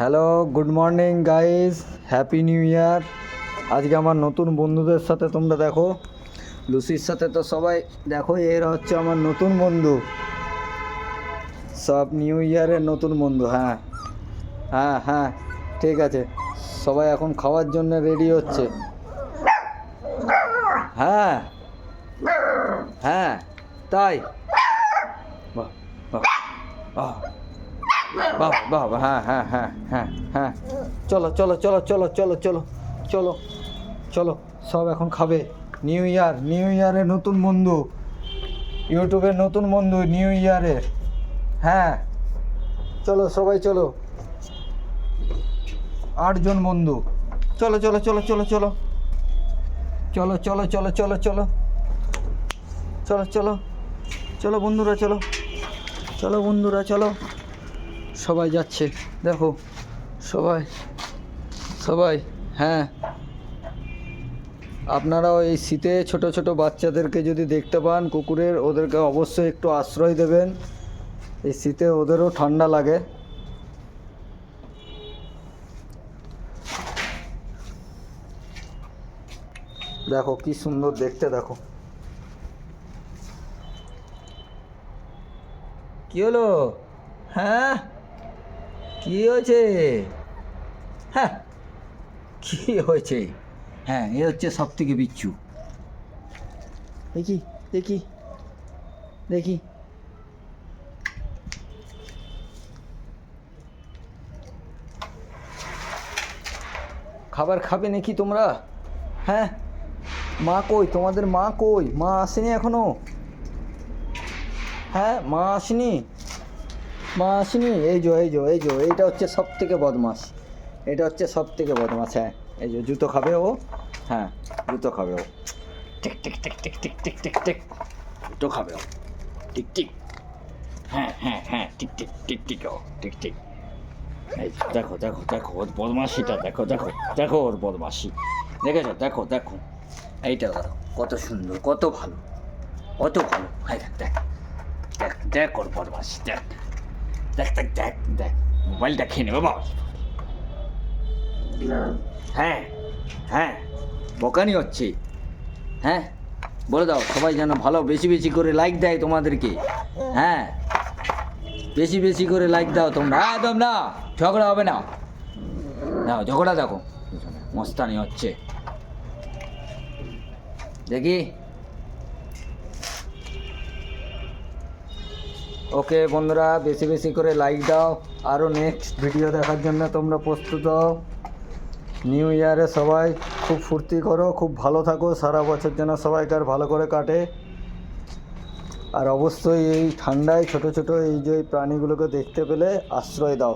Hello, good morning guys, happy new year. আজকে আমার নতুন বন্ধুদের সাথে তোমরা দেখো, লুসির সাথে তো সবাই দেখো, এরা হচ্ছে আমার নতুন বন্ধু, সব নিউ ইয়ারের নতুন বন্ধু। হ্যাঁ হ্যাঁ হ্যাঁ, ঠিক আছে, সবাই এখন খাওয়ার জন্য রেডি হচ্ছে। হ্যাঁ হ্যাঁ, তাই, বাহ বাহ বাহ বাহ বাহ, হ্যাঁ হ্যাঁ হ্যাঁ হ্যাঁ হ্যাঁ, চলো চলো চলো চলো চলো চলো চলো চলো, সব এখন খাবে। নিউ ইয়ারের নতুন বন্ধু, ইউটিউবের নতুন বন্ধু নিউ ইয়ারের। হ্যাঁ চলো সবাই চলো, 8 জন বন্ধু, চলো চলো চলো চলো চলো চলো চলো চলো চলো চলো চলো চলো চলো বন্ধুরা, চলো চলো বন্ধুরা, চলো। সবাই যাচ্ছে দেখো, সবাই সবাই। হ্যাঁ, আপনারাও এই শীতে ছোট ছোট বাচ্চাদেরকে যদি দেখতে পান কুকুরের, ওদেরকে অবশ্যই একটু আশ্রয় দেবেন। এই শীতে ওদেরও ঠান্ডা লাগে। দেখো কি সুন্দর দেখতে, দেখো। কি হলো? হ্যাঁ, কি হয়েছে? হ্যাঁ, কি হয়েছে? হ্যাঁ, এ হচ্ছে সব থেকে বিচ্ছু। দেখি দেখি দেখি, খাবার খাবে নাকি তোমরা? হ্যাঁ, মা কই? তোমাদের মা কই? মা আসেনি এখনো? হ্যাঁ, মা আসেনি, মা আসেনি। এই যে এইটা হচ্ছে সব থেকে বদমাস, এটা হচ্ছে সব থেকে বদমাস। হ্যাঁ, এই যে জুতো খাবে ও। হ্যাঁ, জুতো খাবে ও, টিক টিক টিক টিক টিক টিক টিক টিক, জুতো খাবে ও, টিক টিক। হ্যাঁ হ্যাঁ হ্যাঁ, টিক টিক টিক টিক, ও টিক টিক। এই দেখো দেখো দেখো ওর বদমাশিটা, দেখো দেখো দেখো ওর বদমাশি, দেখেছো? দেখো দেখো, এইটা দেখো কত সুন্দর, কত ভালো, কত ভালো। হ্যাঁ, দেখ দেখ দেখ ওর বদমাশি, দেখ দেখ দেখ দেখ দেখ, মোবাইলটা খেয়ে নেবে বাবা। হ্যাঁ হ্যাঁ, বকানি হচ্ছে। হ্যাঁ, বলে দাও সবাই যেন ভালো বেশি বেশি করে লাইক দেয় তোমাদেরকে। হ্যাঁ, বেশি বেশি করে লাইক দাও তোমরা। একদম না, ঝগড়া হবে না। দাও ঝগড়া, দেখো মস্তানি হচ্ছে, দেখি। ওকে বন্ধুরা, বেশি বেশি করে লাইক দাও, আরও নেক্সট ভিডিও দেখার জন্য তোমরা প্রস্তুত হও। নিউ ইয়ারে সবাই খুব ফুর্তি করো, খুব ভালো থাকো, সারা বছর যেন সবাইকার ভালো করে কাটে। আর অবশ্যই এই ঠান্ডায় ছোট ছোট এই যে প্রাণীগুলোকে দেখতে পেলে আশ্রয় দাও।